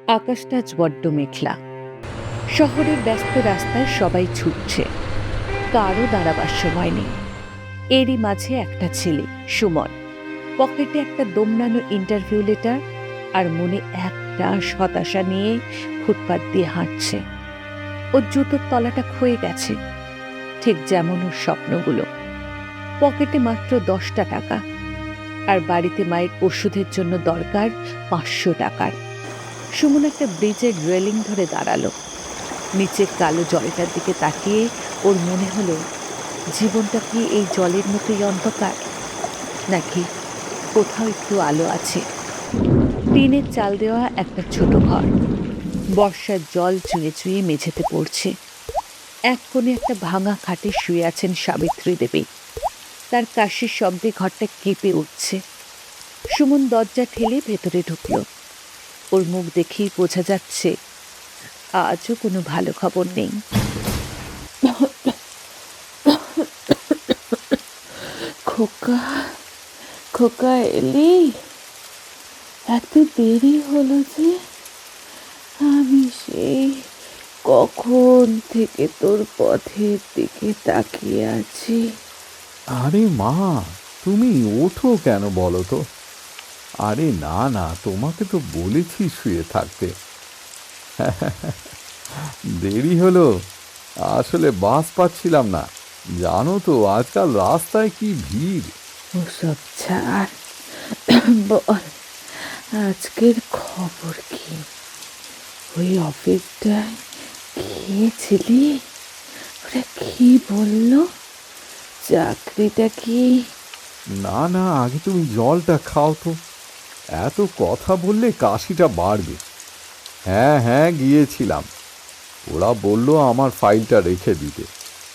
আকাশটা আজ বড্ড মেঘলা। শহরের ব্যস্ত রাস্তায় সবাই ছুটছে, কারও দাঁড়াবার সময় নেই। এরই মাঝে একটা ছেলে, সুমন, পকেটে একটা দমড়ানো ইন্টারভিউ লেটার আর মনে একটা হতাশা নিয়ে ফুটপাত দিয়ে হাঁটছে। ওর জুতোর তলাটা ক্ষয়ে গেছে, ঠিক যেমন ওর স্বপ্নগুলো। পকেটে মাত্র 10টা টাকা, আর বাড়িতে মায়ের ওষুধের জন্য দরকার 500 টাকার। সুমন একটা ব্রিজের রেলিং ধরে দাঁড়ালো। নিচের কালো জলটার দিকে তাকিয়ে ওর মনে হলো, জীবনটা কি এই জলের মতোই অন্ধকার, নাকি কোথাও একটু আলো আছে। টিনের চাল দেওয়া একটা ছোট ঘর, বর্ষার জল চুঁয়ে চুঁয়ে মেঝেতে পড়ছে। এক কোণে একটা ভাঙা খাটে শুয়ে আছেন সাবিত্রী দেবী। তার কাশির শব্দে ঘরটা কেঁপে উঠছে। সুমন দরজা ঠেলে ভেতরে ঢুকল। ওর মুখ দেখেই বোঝা যাচ্ছে আজও কোনো ভালো খবর নেই। খোকা, খোকা এলি? এত দেরি হলো যে? আমি সেই কখন থেকে তোর পথের দিকে তাকিয়ে আছি। আরে মা, তুমি ওঠো কেন বলো তো? আরে না না, তোমাকে তো বলেছি শুয়ে থাকতে। দেরি হলো, আসলে বাস পাচ্ছিলাম না। জানো তো আজকাল রাস্তায় কি ভিড়। ওসব ছাড়, বল আজকের খবর কি? ওই অফিসটায় গিয়েছিলি? ওরা কি বললো? চাকরিটা কি? না না, আগে তুমি জলটা খাও তো। এত কথা বললে কাশিটা বাড়বে। হ্যাঁ হ্যাঁ, গিয়েছিলাম। ওরা বলল আমার ফাইলটা রেখে দিতে,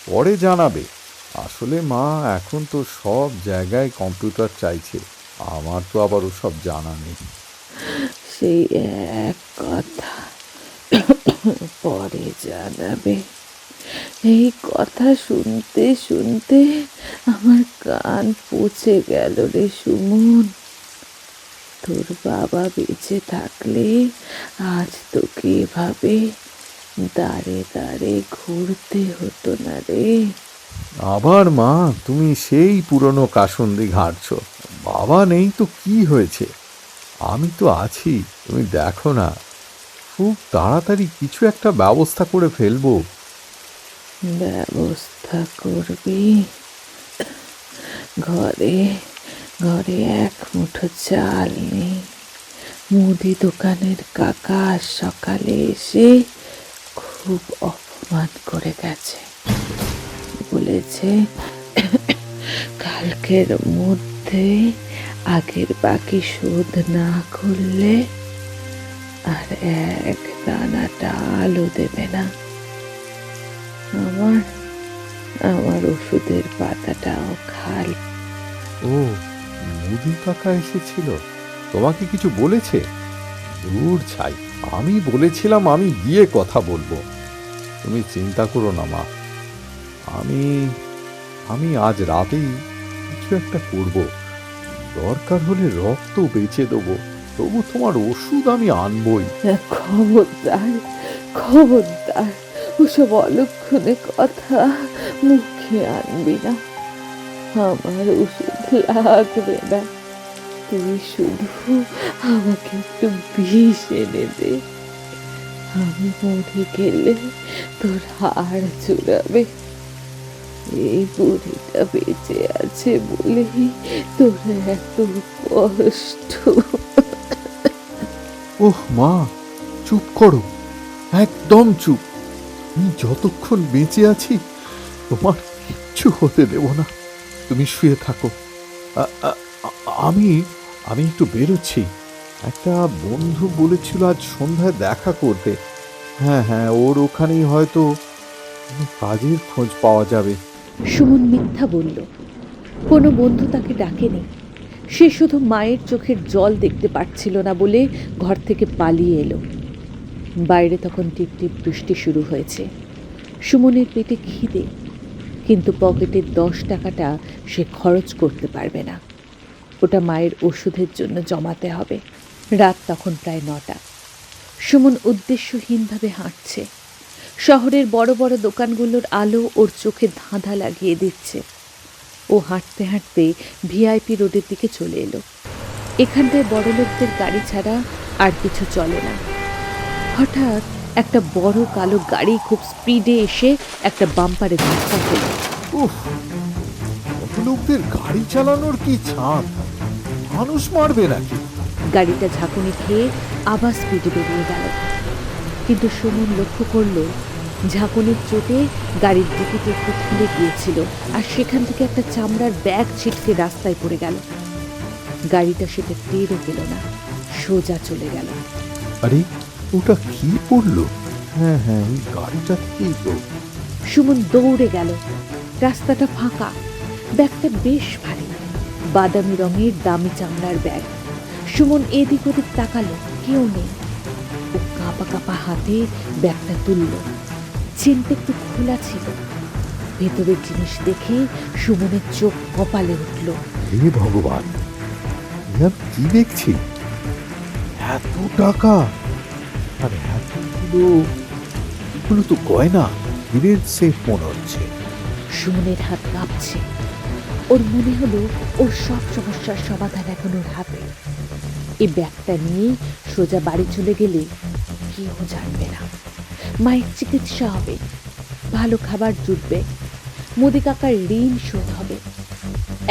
পরে জানাবে। আসলে মা, এখন তো সব জায়গায় কম্পিউটার চাইছে, আমার তো আবার ওসব জানা নেই। সেই এক কথা, পরে জানাবে। এই কথা শুনতে শুনতে আমার কান পচে গেল রে সুমন। তোর বাবা বেঁচে থাকলে আজ তোকে এভাবে দাঁড়ে দাঁড়ে ঘুরতে হতো না রে। আবার মা, তুমি সেই পুরনো কাসুন্দি ঘাঁটছ। বাবা নেই তো কি হয়েছে, আমি তো আছি। তুমি দেখো না, খুব তাড়াতাড়ি কিছু একটা ব্যবস্থা করে ফেলবো। ব্যবস্থা করবি? ঘরে ঘরে এক মুঠো চাল নেই। মুদি দোকানের কাকা সকালে এসে খুব অপমান করে গেছে। বলেছে কালকের মধ্যে আগের বাকি শোধ না করলে আর এক দানাটা আলু দেবে না। আমার আমার ওষুধের পাতাটাও খাল। ও, মুদি কাকা এসেছিল? তোমাকে কিছু বলেছে? দূর ছাই, আমি বলেছিলাম আমি গিয়ে কথা বলবো। তুমি চিন্তা করো না মা, আমি আমি আজ রাতেই কিছু একটা করব। দরকার হলে রক্ত বেচে দেবো, তবু তোমার ওষুধ আমি আনবই। খবরদার, খবরদার ওসব অলক্ষণে কথা মুখে আনবি না। আমার ওষুধ লাগবে না। তুই শুধু আমাকে একটু বিষ এনে দে। আমি মরে গেলে তোর হাড় চুরাবে। এই বুড়িটা বেঁচে আছে বলেই তোর এত কষ্ট। ওহ মা, চুপ করো, একদম চুপ। আমি যতক্ষণ বেঁচে আছি তোমার কিচ্ছু হতে দেব না। তুমি শুয়ে থাকো। আ- আ- আ- আমি আমি একটু বেরোচ্ছি। একটা বন্ধু বলেছিল আজ সন্ধ্যায় দেখা করতে। হ্যাঁ হ্যাঁ, ওর ওখানেই হয়তো কোনো কাজের খোঁজ পাওয়া যাবে। সুমন মিথ্যা বলল। কোনো বন্ধু তাকে ডাকেনি। সে শুধু মায়ের চোখের জল দেখতে পারছিল না বলে ঘর থেকে পালিয়ে এলো। বাইরে তখন টিপটিপ বৃষ্টি শুরু হয়েছে। সুমনের পেটে খিদে, কিন্তু পকেটের 10 টাকাটা সে খরচ করতে পারবে না। ওটা মায়ের ওষুধের জন্য জমাতে হবে। রাত তখন প্রায় 9টা। সুমন উদ্দেশ্যহীনভাবে হাঁটছে। শহরের বড় বড় দোকানগুলোর আলো ওর চোখে ধাঁধা লাগিয়ে দিচ্ছে। ও হাঁটতে হাঁটতে ভিআইপি রোডের দিকে চলে এলো। এখানটায় বড়লোকদের গাড়ি ছাড়া আর কিছু চলে না। হঠাৎ একটা বড় কালো গাড়ি খুব স্পিডে এসে একটা বাম্পারে ধাক্কা খেল। উফ, লোকদের গাড়ি চালানোর কি ছাদ, মানুষ মারবে নাকি? গাড়িটা ঝাঁকুনি খেয়ে আবার স্পিডে বেরিয়ে গেল। কিন্তু সুমন লক্ষ্য করল ঝাঁকুনির চোটে গাড়ির ডিকিটা একটু খুলে গিয়েছিল, আর সেখান থেকে একটা চামড়ার ব্যাগ ছিটকে রাস্তায় পড়ে গেল। গাড়িটা সেটা টেরও পেল না, সোজা চলে গেল। আরে ওটা কি পড়লো? হ্যাঁ হ্যাঁ, ওই গাড়িটা থেকেই তো। সুমন দৌড়ে গেল। রাস্তাটা ফাঁকা, ব্যাগটা বেশ ভারী, বাদামি রঙের দামি চামড়ার ব্যাগ। সুমন এদিক ওদিক তাকালো, কেউ নেই। ও কাঁপা কাঁপা হাতে ব্যাগটা তুলল। চেনটা একটু খোলা ছিল। ভেতরের জিনিস দেখে সুমনের চোখ কপালে উঠল। হে ভগবান, কি দেখছি? এত টাকা! আর এগুলো তো গয়না, হীরের সেফ মনে হচ্ছে। সুমনের হাত কাঁপছে। ওর মনে হলো ওর সব সমস্যার সমাধান এখন ওর হাতে। এই ব্যাগটা নিয়ে সোজা বাড়ি চলে গেলে কেউ জানবে না। মায়ের চিকিৎসা হবে, ভালো খাবার জুটবে, মোদি কাকার ঋণ শোধ হবে।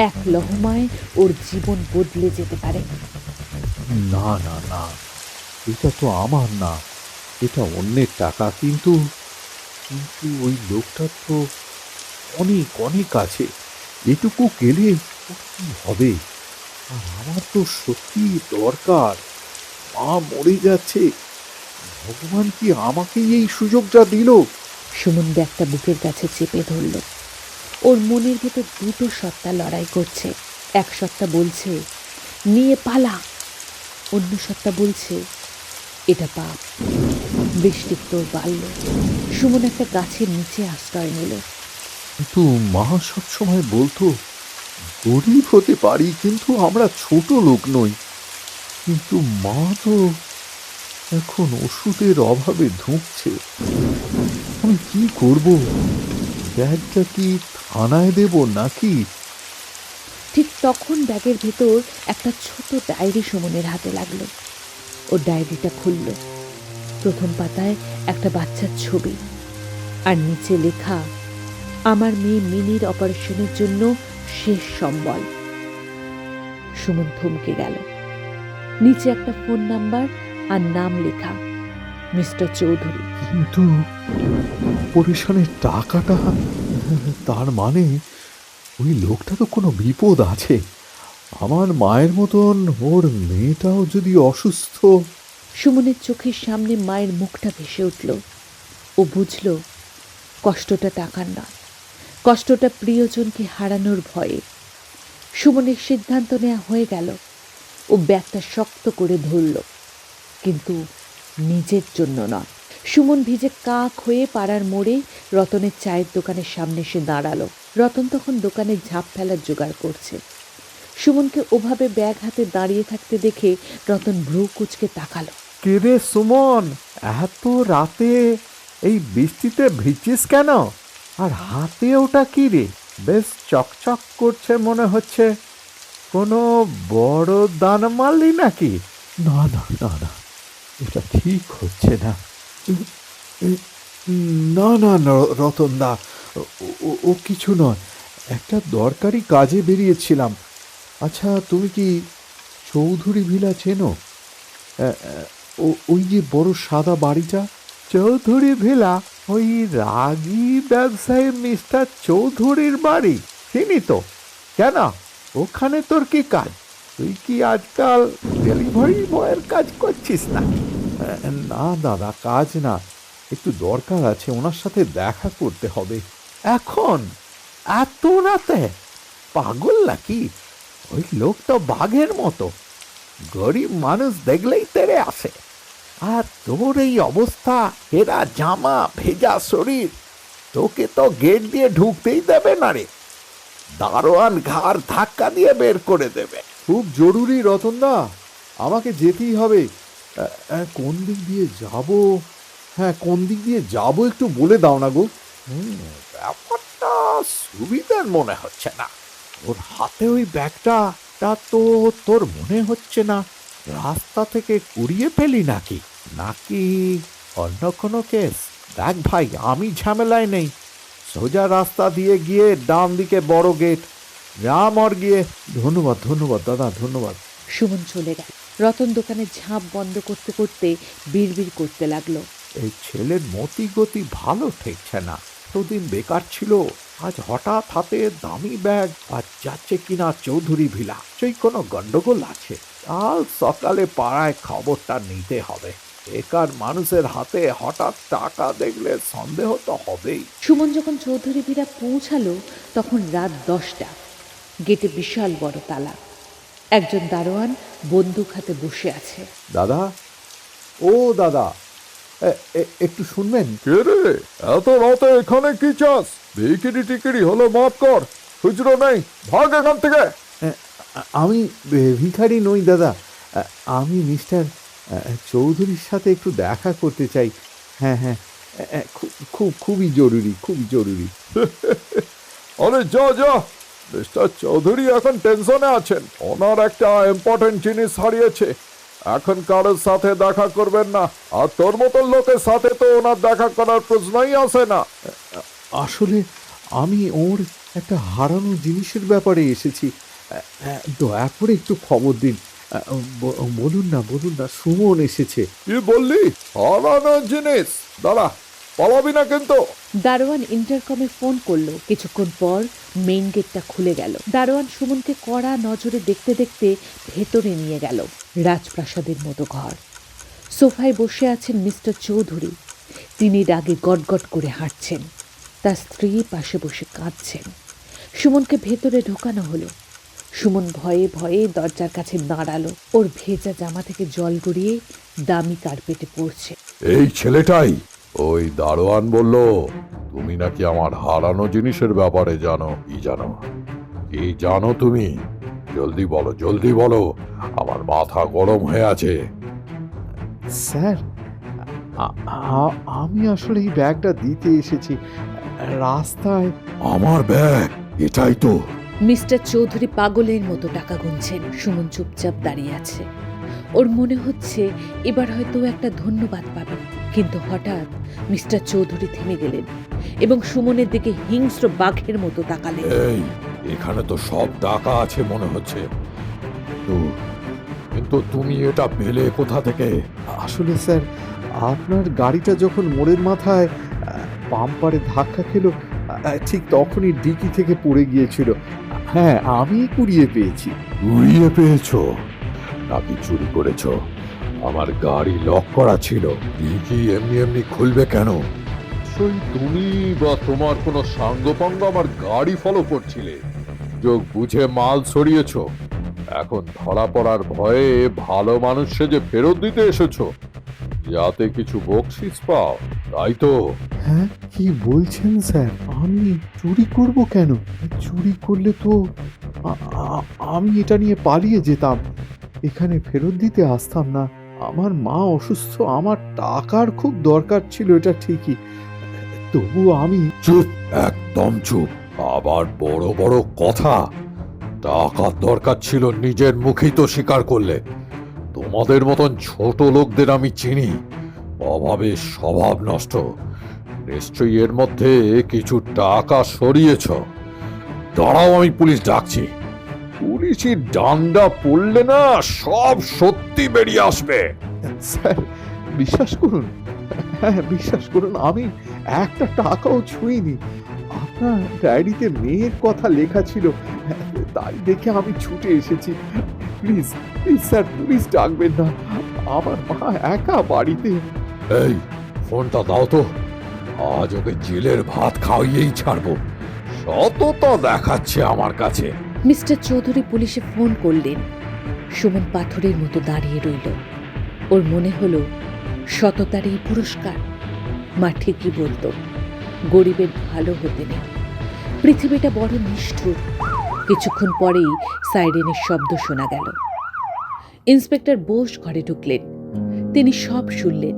এক লহমায় ওর জীবন বদলে যেতে পারে। না না না, এটা তো আমার না, এটা অন্যের টাকা। কিন্তু কিন্তু ওই লোকটার তো অনেক অনেক আছে, এটুকু গেলে ওর কি হবে? আর আমার তো সত্যি দরকার। মা মরে যাচ্ছে, ভগবান কি আমাকেই এই সুযোগটা দিল? সুমন ব্যাগটা বুকের কাছে চেপে ধরল। ওর মনের ভেতর দুটো সত্তা লড়াই করছে। এক সত্তা বলছে নিয়ে পালা, অন্য সত্তা বলছে এটা পাপ। বৃষ্টির তোর বাড়ল। সুমন একটা গাছের নিচে আশ্রয় নিল। কিন্তু মা সবসময় বলতো গরিব হতে পারি, কিন্তু আমরা ছোট লোক নই। কিন্তু মা তো এখন ওষুধের অভাবে ধুঁকছে। আমি কি করব? ব্যাগটা কি থানায় দেব নাকি? ঠিক তখন ব্যাগের ভেতর একটা ছোট ডায়েরি সুমনের হাতে লাগলো। ও ডায়েরিটা খুলল। প্রথম পাতায় একটা বাচ্চার ছবি, আর নিচে লেখা আমার মেয়ে মিনির অপারেশনের জন্য শেষ সম্বল। সুমন থমকে গেল। নিচে একটা ফোন নাম্বার আর নাম লেখা, মিস্টার চৌধুরী। কিন্তু অপারেশনের টাকাটা, তার মানে ওই লোকটা তো কোনো বিপদ আছে। আমার মায়ের মতন ওর মেয়েটাও যদি অসুস্থ। সুমনের চোখের সামনে মায়ের মুখটা ভেসে উঠল। ও বুঝল কষ্টটা টাকার নয়, কষ্টটা প্রিয়জনকে হারানোর ভয়ে। সুমনের সিদ্ধান্ত নেওয়া হয়ে গেল। ও ব্যাগটা শক্ত করে ধরল, কিন্তু নিজের জন্য নয়। সুমন ভিজে কাক হয়ে পাড়ার মোড়ে রতনের চায়ের দোকানের সামনে এসে দাঁড়ালো। রতন তখন দোকানে ঝাঁপ ফেলার জোগাড় করছে। সুমনকে ওভাবে ব্যাগ হাতে দাঁড়িয়ে থাকতে দেখে রতন ভ্রু কুঁচকে তাকালো। কে রে সুমন, এত রাতে এই বৃষ্টিতে ভিজছিস কেন? আর হাতে ওটা কি রে? বেশ চকচক করছে মনে হচ্ছে। কোনো বড় দান মারলি নাকি? না না না না, এটা ঠিক হচ্ছে না। না না না রতনদা, ও কিছু নয়। একটা দরকারি কাজে বেরিয়েছিলাম। আচ্ছা, তুমি কি চৌধুরী ভিলা চেনো? ওই যে বড় সাদা বাড়িটা। চৌধুরী ভিলা? ওই রাগী ব্যবসায়ী মিস্টার চৌধুরীর বাড়ি? চিনি তো। কেন, ওখানে তোর কি কাজ? তুই কি আজকাল ডেলিভারি বয়ের কাজ করছিস না? না দাদা, কাজ না, একটু দরকার আছে, ওনার সাথে দেখা করতে হবে। এখন এত রাতে? পাগল নাকি? ওই লোক তো বাঘের মতো, গরিব মানুষ দেখলেই তেড়ে আসে। আর তোর এই অবস্থা, হেরা জামা, ভেজা শরীর, তোকে তো গেট দিয়ে ঢুকতেই দেবে না রে। দারোয়ান ঘাড় ধাক্কা দিয়ে বের করে দেবে। খুব জরুরি রতনদা, আমাকে যেতেই হবে। কোন দিক দিয়ে যাব? হ্যাঁ, কোন দিক দিয়ে যাব একটু বলে দাও না গো। ব্যাপারটা সুবিধার মনে হচ্ছে না। ওর হাতে ওই ব্যাগটা তো তোর মনে হচ্ছে না রাস্তা থেকে কুড়িয়ে পেলি নাকি? নাকি অন্য কোনো কেস? দেখ ভাই, আমি ঝামেলায় নেই। সোজা রাস্তা দিয়ে গিয়ে ডান দিকে বড় গেট, রাম আর গিয়ে। ধন্যবাদ ধন্যবাদ দাদা, ধন্যবাদ। সুমন চলে গেল। রতন দোকানের ঝাঁপ বন্ধ করতে করতে বিড়বিড় করতে লাগলো। এই ছেলের মতি গতি ভালো ঠেকছে না। এতদিন বেকার ছিল, আজ হঠাৎ হাতে দামি ব্যাগ আর যাচ্ছে কিনা চৌধুরী ভিলা। সেই কোনো গন্ডগোল আছে। কাল সকালে পাড়ায় খবরটা নিতে হবে। বেকার মানুষের হাতে হঠাৎ টাকা দেখলে সন্দেহ তো হবেই। সুমন যখন চৌধুরী ভিড়া পৌঁছালো তখন রাত 10টা। গেটে বিশাল বড় তালা। একজন দারোয়ান বন্দুক হাতে বসে আছে। দাদা, ও দাদা, একটু শুনবেন? কে রে, এত রাতে এখানে কি চাস? বিকিরি টিকিরি হলো মাফ কর, খুচরো নেই, ভাগ এখান থেকে। আমি ভিখারি নই দাদা। আমি মিস্টার চৌধুরীর সাথে একটু দেখা করতে চাই। হ্যাঁ হ্যাঁ, খুবই জরুরি, খুবই জরুরি। আরে যা যা, মিস্টার চৌধুরী এখন টেনশনে আছেন। ওনার একটা ইম্পর্টেন্ট জিনিস হারিয়েছে। এখন কারোর সাথে দেখা করবেন না, আর তোর মতন লোকের সাথে তো ওনার দেখা করার প্রশ্নই আসে না। আসলে আমি ওর একটা হারানো জিনিসের ব্যাপারে এসেছি। দয়া করে একটু খবর দিন। বলুন না, বলুন না, সুমন এসেছে। কি বললি? হারানো জিনিস? দাঁড়া, পালাবি না কিন্তু। দারোয়ান ইন্টারকমে ফোন করলো। কিছুক্ষণ পর মেইন গেটটা খুলে গেল। দারোয়ান সুমনকে কড়া নজরে দেখতে দেখতে ভেতরে নিয়ে গেল। রাজপ্রাসাদের মতো ঘর। সোফায় বসে আছেন মিস্টার চৌধুরী। তিনি রাগে গটগট করে হাঁটছেন। তার স্ত্রী পাশে বসে কাঁদছেন। সুমনকে ভেতরে ঢোকানো হলো। সুমন ভয়ে ভয়ে দরজার কাছে দাঁড়ালো। ওর ভেজা জামা থেকে জল গড়িয়ে দামি কার্পেটে পড়ছে। এই ছেলেটাই ওই দারোয়ান বলল তুমি নাকি আমার হারানো জিনিসের ব্যাপারে জানো। কি জানো? কি জানো তুমি? জলদি বলো, জলদি বলো, আমার মাথা গরম হয়ে আছে। স্যার, আমি আসলে এই ব্যাগটা দিতে এসেছি। রাস্তায় আমার ব্যাগ? এটাই তো। মিস্টার চৌধুরী পাগলের মতো টাকা গুনছেন। সুমন চুপচাপ দাঁড়িয়ে আছে। ওর মনে হচ্ছে এবার হয়তো একটা ধন্যবাদ পাবেন। কিন্তু হঠাৎ মিস্টার চৌধুরী থেমে গেলেন এবং সুমনের দিকে হিংস্র বাঘের মতো তাকালেন। এই, এখানে তো সব টাকা আছে মনে হচ্ছে, কিন্তু তুমি এটা পেলে কোথা থেকে? আসলে স্যার, আপনার গাড়িটা যখন মোড়ের মাথায় বাম্পারে ধাক্কা খেলো, ঠিক তখনই ডিকি থেকে পড়ে গিয়েছিল। হ্যাঁ, আমি কুড়িয়ে পেয়েছি। উড়িয়ে পেয়েছো নাকি চুরি করেছো? আমার গাড়ি লক করা ছিল, কি এমনি এমনি খুলবে কেন? সেই তুমি বা তোমার কোনো সাঙ্গপাঙ্গ আমার গাড়ি ফলো করছিলে, যোগ বুঝে মাল সরিয়েছো। এখন ধরা পড়ার ভয়ে ভালো মানুষ সেজে ফেরত দিতে এসেছো, যাতে কিছু বকশিস পাও, তাই তো? হ্যাঁ, কি বলছেন স্যার? আমি চুরি করব কেন? চুরি করলে তো আমি এটা নিয়ে পালিয়ে যেতাম, এখানে ফেরত দিতে আসতাম না। আমার মা অসুস্থ, আমার টাকার খুব দরকার ছিল, এটা ঠিকই। তবু আমি। চুপ, একদম চুপ। আবার বড় বড় কথা। টাকার দরকার ছিল নিজের মুখেই তো স্বীকার করলে। তোমাদের মতন ছোট লোকদের আমি চিনি, অভাবে স্বভাব নষ্ট। নিশ্চয়ই এর মধ্যে কিছু টাকা সরিয়েছ। দাঁড়াও, আমি পুলিশ ডাকছি। পুলিশি ডান্ডা পড়লে না সব সত্যি বেরিয়ে আসবে। স্যার, বিশ্বাস করুন, হ্যাঁ বিশ্বাস করুন, আমি একটা টাকাও ছুঁইনি। আপনার ডায়েরিতে মেয়ের কথা লেখা ছিল, তাই দেখে আমি ছুটে এসেছি। প্লিজ প্লিজ স্যার, পুলিশ ডাকবেন না, আমার মা একা বাড়িতে। এই ফোনটা দাও তো, আজ ওকে জেলের ভাত খাওয়িয়েই ছাড়বো। সততা দেখাচ্ছে আমার কাছে। মিস্টার চৌধুরী পুলিশে ফোন করলেন। সুমন পাথরের মতো দাঁড়িয়ে রইল। ওর মনে হলো সততার এই পুরস্কার। মা ঠিকই বলতো, গরিবের ভালো হতে নেই। পৃথিবীটা বড় নিষ্ঠুর। কিছুক্ষণ পরেই সাইরেনের শব্দ শোনা গেল। ইন্সপেক্টর বোস ঘরে ঢুকলেন। তিনি সব শুনলেন।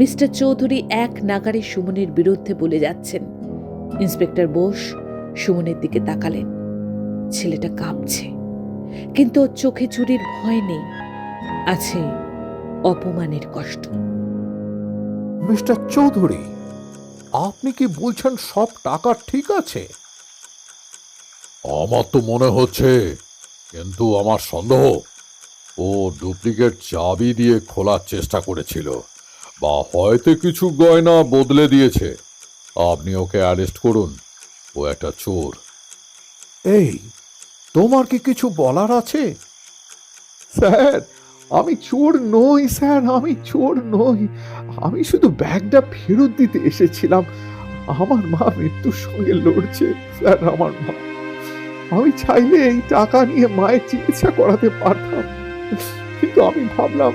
মিস্টার চৌধুরী এক নাগারে সুমনের বিরুদ্ধে বলে যাচ্ছেন। ইন্সপেক্টর বোস সুমনের দিকে তাকালেন। ছেলেটা কাঁপছে, কিন্তু ওর চোখে চুরির ভয় নেই, আছে অপমানের কষ্ট। মিস্টার চৌধুরী, আপনি কি বলছেন সব টাকা ঠিক আছে? আমার তো মনে হচ্ছে, কিন্তু আমার সন্দেহ ও ডুপ্লিকেট চাবি দিয়ে খোলার চেষ্টা করেছিল, বা হয়তো কিছু গয়না বদলে দিয়েছে। আপনি ওকে অ্যারেস্ট করুন, ও একটা চোর। এই, তোমার কি কিছু বলার আছে? স্যার, আমি চোর নই স্যার, আমি চোর নই। আমি শুধু ব্যাগটা ফেরত দিতে এসেছিলাম। আমার মা মৃত্যুর সঙ্গে লড়ছে স্যার, আমার মা। আমি চাইলে এই টাকা নিয়ে মায়ের চিকিৎসা করাতে পারতাম, কিন্তু আমি ভাবলাম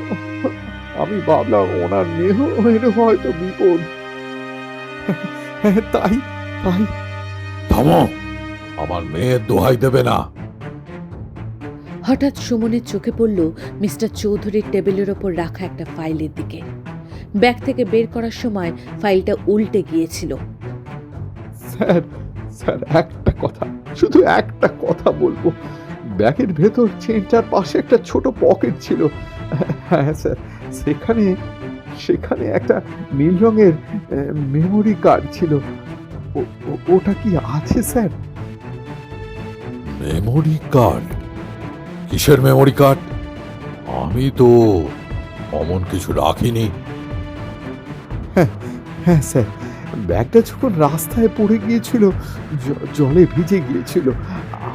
ওনার মেয়ের হয়তো বিপদ। তাই তাই থামো, আমার মেয়ের দোহাই দেবে না। হঠাৎ সুমনের চোখে পড়ল মিস্টার চৌধুরীর টেবিলের ওপর রাখা একটা ফাইলের দিকে। ব্যাগ থেকে বের করার সময় ফাইলটা উল্টে গিয়েছিল। স্যার, স্যার একটা কথা, শুধু একটা কথা বলবো। ব্যাগের ভেতর চেনটার পাশে একটা ছোট পকেট ছিল। হ্যাঁ স্যার, সেখানে একটা নীল রঙের মেমোরি কার্ড ছিল। ওটা কি আছে স্যার? Memory card? কিসের মেমোরি কার্ড? আমি তো অমন কিছু রাখিনি। হ্যাঁ স্যার, ব্যাগটা যখন রাস্তায় পড়ে গিয়েছিল, জলে ভিজে গিয়েছিল,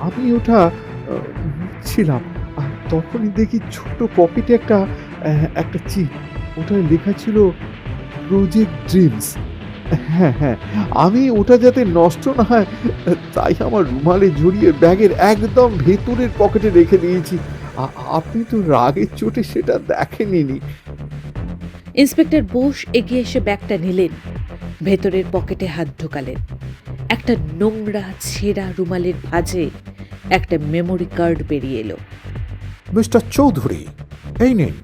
আমি ওটা ছিলাম, আর তখনই দেখি ছোট পকেটে একটা চিপ। ওটায় লেখা ছিল প্রজেক্ট ড্রিমস। হ্যাঁ হ্যাঁ, আমি ওটা যাতে নষ্ট না হয় তাই আমার রুমালে জড়িয়ে ব্যাগের একদম ভেতরের পকেটে রেখে দিয়েছি। আপনি তো রাগের চোটে সেটা দেখেননি। ইন্সপেক্টর বোস এগিয়ে এসে ব্যাগটা নিলেন, ভেতরের পকেটে হাত ঢোকালেন। একটা নোংরা ছেঁড়া রুমালের ভাঁজে একটা মেমোরি কার্ড বেরিয়ে এলো। মিস্টার চৌধুরী, এই নিন,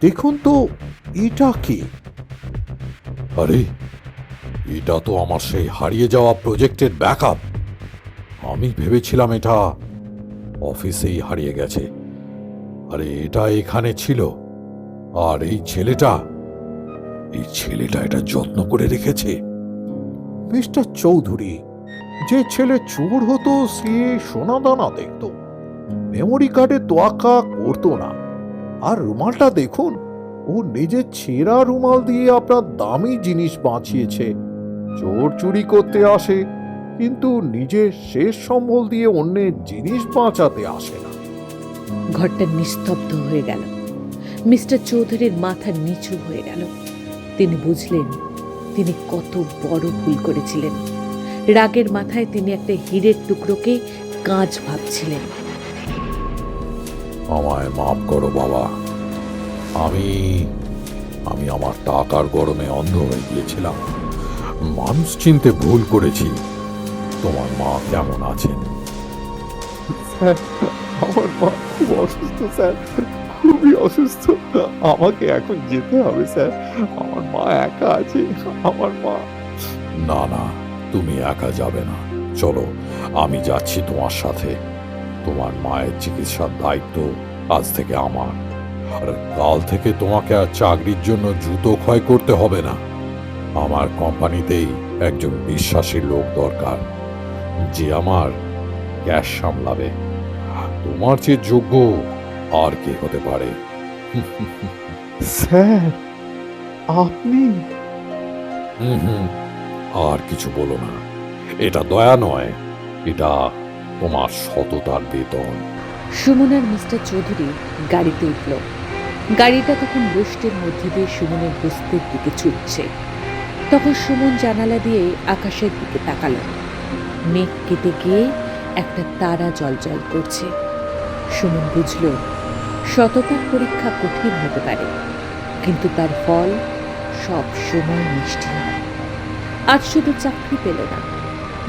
দেখুন তো এটা কি? আরে, এটা তো আমার সেই হারিয়ে যাওয়া প্রজেক্টের ব্যাকআপ। আমি ভেবেছিলাম এটা অফিসেই হারিয়ে গেছে। আরে, এটা এখানে ছিল। আর এই ছেলেটা এটা যত্ন করে রেখেছে। মিস্টার চৌধুরী, যে ছেলে চোর হতো সে সোনা দানা দেখতো, মেমোরি কার্ডে তোয়াক্কা করতো না। আর রুমালটা দেখুন, ও নিজের ছেঁড়া রুমাল দিয়ে আপনার দামি জিনিস বাঁচিয়েছে। চোর চুরি করতে আসে, কিন্তু নিজের শেষ সম্বল দিয়ে অন্যের জিনিস বাঁচাতে আসে না। ঘরটা নিস্তব্ধ হয়ে গেল। মিস্টার চৌধুরীর মাথা নিচু হয়ে গেল। তিনি বুঝলেন তিনি কত বড় ভুল করেছিলেন। রাগের মাথায় তিনি একটা হীরের টুকরোকে কাঁচ ভাবছিলেন। আমায় মাফ করো বাবা, আমি আমার টাকার গরমে অন্ধ হয়ে গিয়েছিলাম। মানুষ চিনতে ভুল করেছি। তোমার মা কেমন আছেন? স্যার, আমার মা খুব অসুস্থ স্যার, খুবই অসুস্থ। আমাকে এখন যেতে হবে স্যার, আমার মা একা আছে। আমার মা। না না, তুমি একা যাবে না, চলো আমি যাচ্ছি তোমার সাথে। তোমার মায়ের চিকিৎসার দায়িত্ব আজ থেকে আমার। আর কাল থেকে তোমাকে আর চাকরির জন্য জুতো ক্ষয় করতে হবে না। আমার কোম্পানিতেই একজন বিশ্বাসী লোক দরকার, যে আমার ক্যাশ সামলাবে। তোমার চেয়ে যোগ্য আর কে হতে পারে? স্যার, আপনি? হুম, আর কিছু বলো না। এটা দয়া নয়, এটা তোমার সততার বেতন। সুমন আর মিস্টার চৌধুরী গাড়িতে উঠল। গাড়িটা তখন বৃষ্টির মধ্যে দিয়ে সুমনের বস্তির দিকে ছুটছে। তখন সুমন জানালা দিয়ে আকাশের দিকে তাকাল। মেঘ কেটে গিয়ে একটা তারা জ্বলজ্বল করছে। সুমন বুঝল সততার পরীক্ষা কঠিন হতে পারে, কিন্তু তার ফল সব সময় মিষ্টি হয়। আজ শুধু চাকরি পেল না,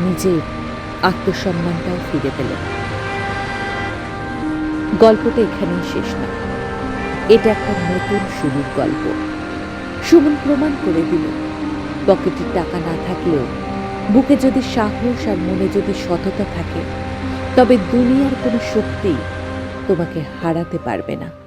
নিজের আত্মসম্মানটাও ফিরে পেল। গল্পটা এখানেই শেষ না। এটা একটা নতুন শুরুর গল্প। সুমন প্রমাণ করে দিল, পকেটে টাকা না থাকলেও বুকে যদি সাহস আর মনে যদি সততা থাকে, তবে দুনিয়ার কোনো শক্তি তোমাকে হারাতে পারবে না।